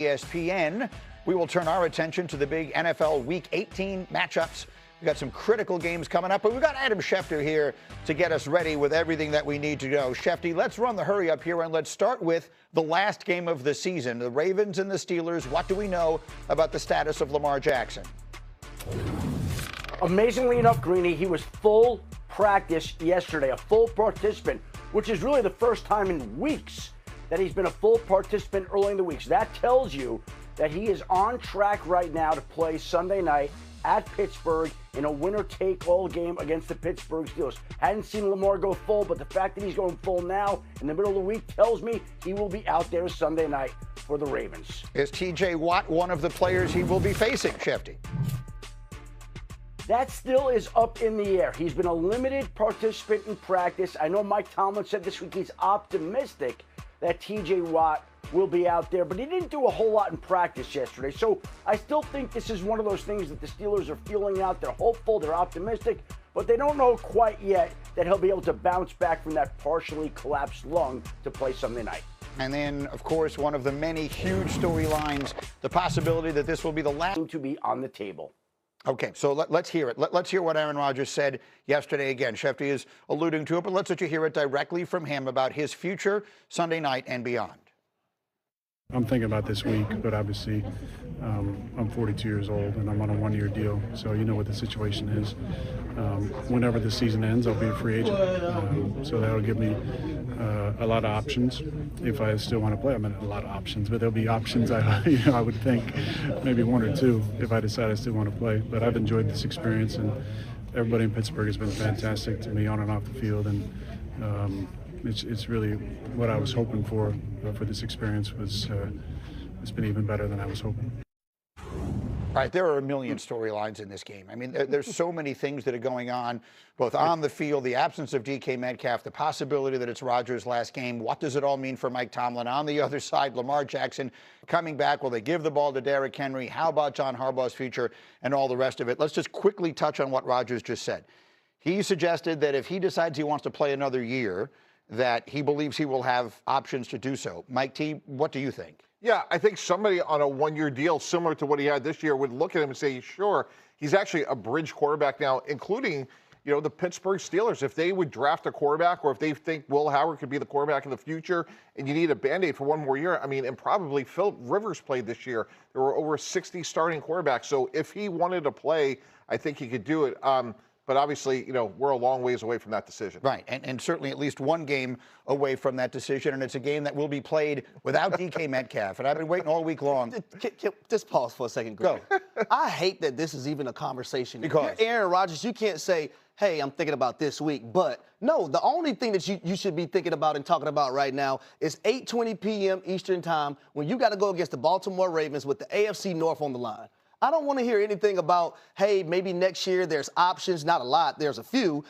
ESPN, we will turn our attention to the big NFL Week 18 matchups. We've got some critical games coming up, but we've got Adam Schefter here to get us ready with everything that we need to know. Schefty, let's run the hurry up here, and let's start with the last game of the season, the Ravens and the Steelers. What do we know about the status of Lamar Jackson? Amazingly enough, Greeny, he was full practice yesterday, a full participant, which is really the first time in weeks that he's been a full participant early in the week. So that tells you that he is on track right now to play Sunday night at Pittsburgh in a winner-take-all game against the Pittsburgh Steelers. Hadn't seen Lamar go full, but the fact that he's going full now in the middle of the week tells me he will be out there Sunday night for the Ravens. Is T.J. Watt one of the players he will be facing, Schefty? That still is up in the air. He's been a limited participant in practice. I know Mike Tomlin said this week he's optimistic that T.J. Watt will be out there, but he didn't do a whole lot in practice yesterday. So I still think this is one of those things that the Steelers are feeling out. They're hopeful, they're optimistic, but they don't know quite yet that he'll be able to bounce back from that partially collapsed lung to play Sunday night. And then, of course, one of the many huge storylines, the possibility that this will be the last to be on the table. Okay, so let's hear it. Let's hear what Aaron Rodgers said yesterday again. Schefty is alluding to it, but let's let you hear it directly from him about his future Sunday night and beyond. I'm thinking about this week, but obviously I'm 42 years old and I'm on a one-year deal, so you know what the situation is. Whenever the season ends, I'll be a free agent, so that'll give me a lot of options. If I still want to play, I mean a lot of options, but there'll be options. I would think maybe one or two if I decide I still want to play. But I've enjoyed this experience, and everybody in Pittsburgh has been fantastic to me on and off the field, and it's really what I was hoping for this experience. It's been even better than I was hoping. All right, there are a million storylines in this game. I mean, there's so many things that are going on, both on the field, the absence of DK Metcalf, the possibility that it's Rodgers' last game. What does it all mean for Mike Tomlin? On the other side, Lamar Jackson coming back. Will they give the ball to Derrick Henry? How about John Harbaugh's future and all the rest of it? Let's just quickly touch on what Rodgers just said. He suggested that if he decides he wants to play another year, that he believes he will have options to do so. Mike T., what do you think? Yeah, I think somebody on a one-year deal similar to what he had this year would look at him and say, sure, he's actually a bridge quarterback now, including, you know, the Pittsburgh Steelers. If they would draft a quarterback, or if they think Will Howard could be the quarterback in the future and you need a Band-Aid for one more year, I mean, and probably Philip Rivers played this year. There were over 60 starting quarterbacks. So if he wanted to play, I think he could do it. But obviously, you know, we're a long ways away from that decision. Right, and certainly at least one game away from that decision, and it's a game that will be played without DK Metcalf, and I've been waiting all week long. Just pause for a second, Greg. Go. I hate that this is even a conversation. Because? You're Aaron Rodgers, you can't say, hey, I'm thinking about this week. But no, the only thing that you should be thinking about and talking about right now is 8:20 p.m. Eastern time when you got to go against the Baltimore Ravens with the AFC North on the line. I don't want to hear anything about, hey, maybe next year there's options. Not a lot. There's a few.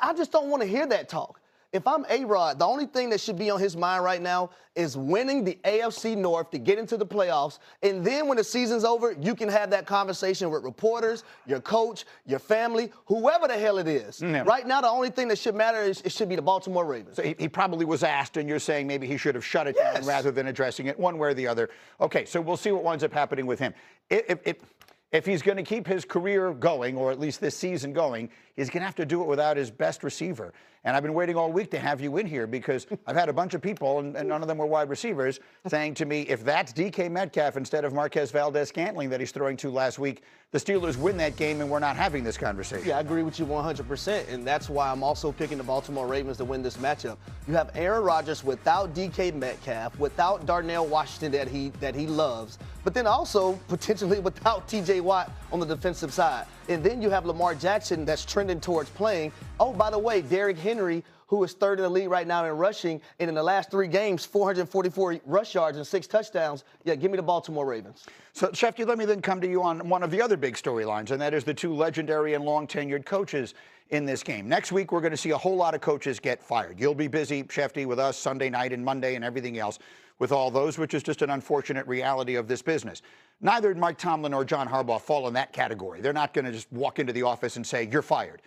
I just don't want to hear that talk. If I'm A-Rod, the only thing that should be on his mind right now is winning the AFC North to get into the playoffs. And then when the season's over, you can have that conversation with reporters, your coach, your family, whoever the hell it is. Yeah. Right now, the only thing that should matter is it should be the Baltimore Ravens. So he probably was asked, and you're saying maybe he should have shut it down rather than addressing it one way or the other. Okay, so we'll see what winds up happening with him. If he's going to keep his career going, or at least this season going, he's going to have to do it without his best receiver. And I've been waiting all week to have you in here because I've had a bunch of people, and none of them were wide receivers, saying to me, if that's DK Metcalf instead of Marquez Valdez-Scantling that he's throwing to last week, the Steelers win that game and we're not having this conversation. Yeah, I agree with you 100%, and that's why I'm also picking the Baltimore Ravens to win this matchup. You have Aaron Rodgers without DK Metcalf, without Darnell Washington that he loves, but then also potentially without T.J. Watt on the defensive side. And then you have Lamar Jackson that's trending towards playing. Oh, by the way, Derrick Henry, who is third in the league right now in rushing, and in the last 3 games, 444 rush yards and 6 touchdowns. Yeah, give me the Baltimore Ravens. So, Schefty, let me then come to you on one of the other big storylines, and that is the 2 legendary and long-tenured coaches in this game. Next week, we're going to see a whole lot of coaches get fired. You'll be busy, Schefty, with us Sunday night and Monday and everything else with all those, which is just an unfortunate reality of this business. Neither Mike Tomlin or John Harbaugh fall in that category. They're not going to just walk into the office and say, you're fired.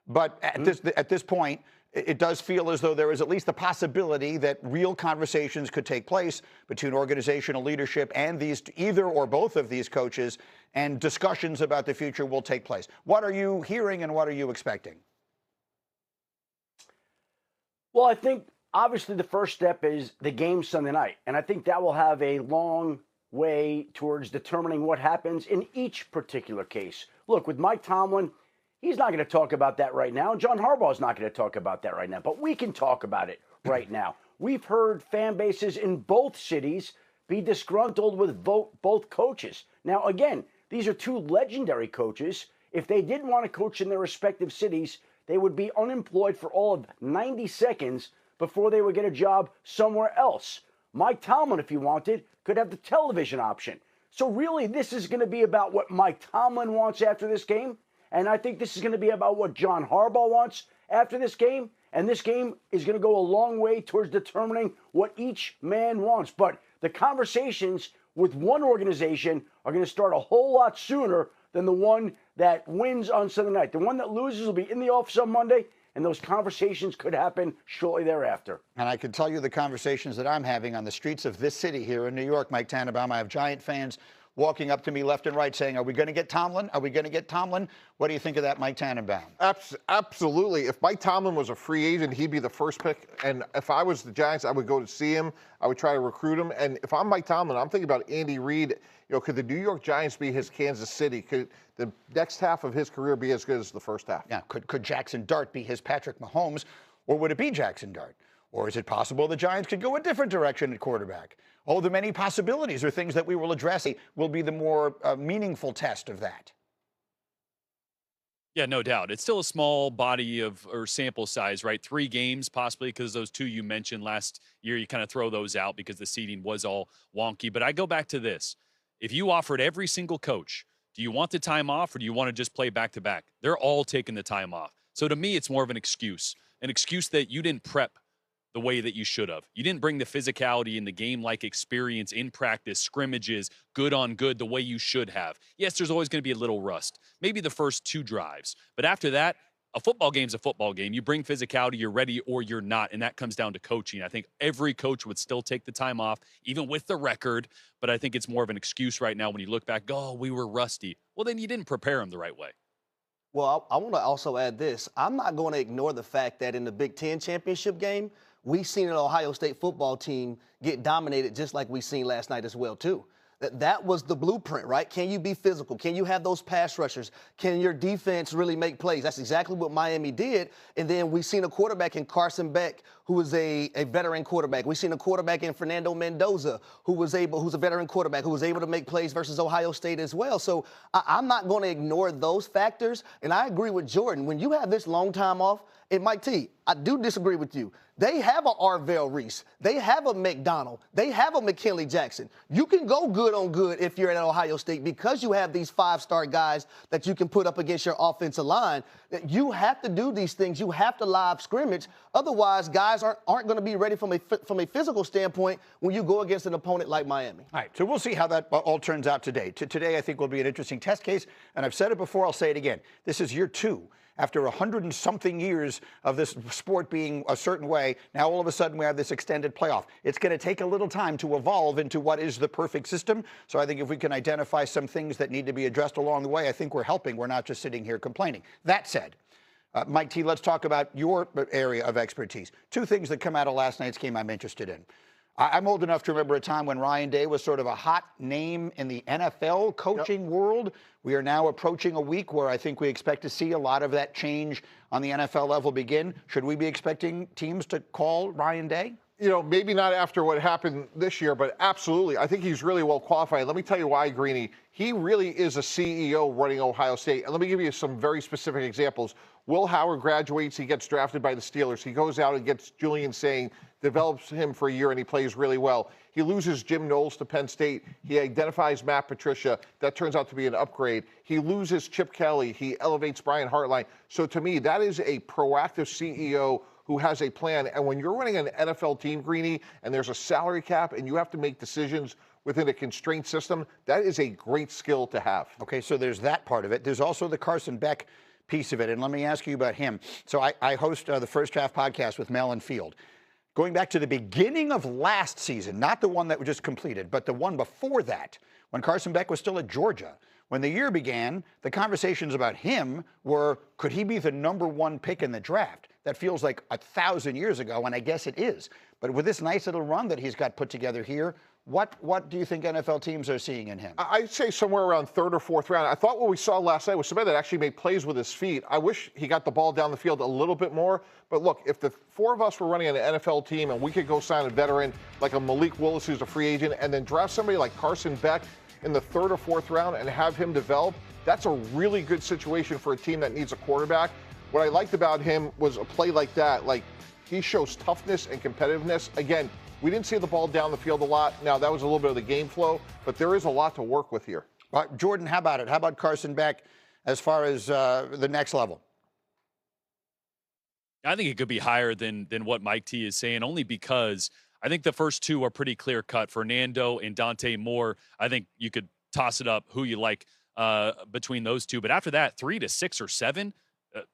But at this point, it does feel as though there is at least the possibility that real conversations could take place between organizational leadership and these either or both of these coaches, and discussions about the future will take place. What are you hearing and what are you expecting? Well, I think obviously the first step is the game Sunday night, and I think that will have a long way towards determining what happens in each particular case. Look, with Mike Tomlin, he's not going to talk about that right now. John Harbaugh is not going to talk about that right now, but we can talk about it right now. We've heard fan bases in both cities be disgruntled with both coaches. Now, again, these are two legendary coaches. If they didn't want to coach in their respective cities, they would be unemployed for all of 90 seconds before they would get a job somewhere else. Mike Tomlin, if he wanted, could have the television option. So really, this is going to be about what Mike Tomlin wants after this game. And I think this is going to be about what John Harbaugh wants after this game. And this game is going to go a long way towards determining what each man wants. But the conversations with one organization are going to start a whole lot sooner than the one that wins on Sunday night. The one that loses will be in the office on Monday, and those conversations could happen shortly thereafter. And I can tell you the conversations that I'm having on the streets of this city here in New York, Mike Tannenbaum. I have Giant fans walking up to me left and right saying, are we going to get Tomlin? Are we going to get Tomlin? What do you think of that, Mike Tannenbaum? Absolutely. If Mike Tomlin was a free agent, he'd be the first pick. And if I was the Giants, I would go to see him. I would try to recruit him. And if I'm Mike Tomlin, I'm thinking about Andy Reid. Could the New York Giants be his Kansas City? Could the next half of his career be as good as the first half? Yeah. Could Jackson Dart be his Patrick Mahomes, or would it be Jackson Dart? Or is it possible the Giants could go a different direction at quarterback? Oh, the many possibilities are things that we will address will be the more meaningful test of that. Yeah, no doubt. It's still a small body or sample size, right? 3 games possibly, because those 2 you mentioned last year, you kind of throw those out because the seeding was all wonky. But I go back to this. If you offered every single coach, do you want the time off or do you want to just play back-to-back? They're all taking the time off. So to me, it's more of an excuse that you didn't prep the way that you should have. You didn't bring the physicality and the game-like experience in practice, scrimmages, good on good, the way you should have. Yes, there's always going to be a little rust. Maybe the first 2 drives. But after that, a football game's a football game. You bring physicality, you're ready or you're not, and that comes down to coaching. I think every coach would still take the time off, even with the record, but I think it's more of an excuse right now when you look back, oh, we were rusty. Well, then you didn't prepare them the right way. Well, I want to also add this. I'm not going to ignore the fact that in the Big Ten championship game, we've seen an Ohio State football team get dominated just like we've seen last night as well, too. That was the blueprint, right? Can you be physical? Can you have those pass rushers? Can your defense really make plays? That's exactly what Miami did. And then we've seen a quarterback in Carson Beck, who is a veteran quarterback. We've seen a quarterback in Fernando Mendoza, who's a veteran quarterback, who was able to make plays versus Ohio State as well. So I'm not going to ignore those factors. And I agree with Jordan. When you have this long time off, and Mike T, I do disagree with you. They have a Arvell Reese. They have a McDonald. They have a McKinley Jackson. You can go good on good if you're at Ohio State because you have these 5-star guys that you can put up against your offensive line. You have to do these things. You have to live scrimmage. Otherwise, guys aren't going to be ready from a physical standpoint when you go against an opponent like Miami. All right, so we'll see how that all turns out today. Today, I think, will be an interesting test case. And I've said it before, I'll say it again. This is year 2. After 100 and something years of this sport being a certain way, now all of a sudden we have this extended playoff. It's going to take a little time to evolve into what is the perfect system. So I think if we can identify some things that need to be addressed along the way, I think we're helping. We're not just sitting here complaining. That said, Mike T, let's talk about your area of expertise. 2 things that come out of last night's game I'm interested in. I'm old enough to remember a time when Ryan Day was sort of a hot name in the NFL coaching world. We are now approaching a week where I think we expect to see a lot of that change on the NFL level begin. Should we be expecting teams to call Ryan Day? Maybe not after what happened this year, but absolutely. I think he's really well qualified. Let me tell you why, Greeny. He really is a CEO running Ohio State. And let me give you some very specific examples. Will Howard graduates. He gets drafted by the Steelers. He goes out and gets Julian Saying, develops him for a year, and he plays really well. He loses Jim Knowles to Penn State. He identifies Matt Patricia. That turns out to be an upgrade. He loses Chip Kelly. He elevates Brian Hartline. So to me, that is a proactive CEO who has a plan. And when you're running an NFL team, Greeny, and there's a salary cap and you have to make decisions within a constrained system, that is a great skill to have. Okay, so there's that part of it. There's also the Carson Beck piece of it. And let me ask you about him. So I host the First Draft podcast with Mel and Field. Going back to the beginning of last season, not the one that was just completed, but the one before that, when Carson Beck was still at Georgia. When the year began, the conversations about him were, could he be the #1 pick in the draft? That feels like 1,000 years ago, and I guess it is. But with this nice little run that he's got put together here, what do you think NFL teams are seeing in him? I'd say somewhere around 3rd or 4th round. I thought what we saw last night was somebody that actually made plays with his feet. I wish he got the ball down the field a little bit more. But look, if the 4 of us were running an NFL team and we could go sign a veteran like a Malik Willis, who's a free agent, and then draft somebody like Carson Beck in the 3rd or 4th round and have him develop, that's a really good situation for a team that needs a quarterback. What I liked about him was a play like that. Like, he shows toughness and competitiveness. Again, we didn't see the ball down the field a lot. Now, that was a little bit of the game flow, but there is a lot to work with here. Jordan, how about it? How about Carson Beck as far as the next level? I think it could be higher than what Mike T is saying, only because I think the first 2 are pretty clear cut. Fernando and Dante Moore, I think you could toss it up who you like between those 2. But after that, 3 to 6 or 7,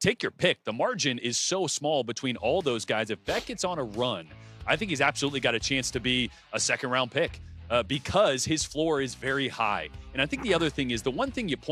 take your pick. The margin is so small between all those guys. If Beck gets on a run, I think he's absolutely got a chance to be a 2nd-round pick because his floor is very high. And I think the other thing is the one thing you point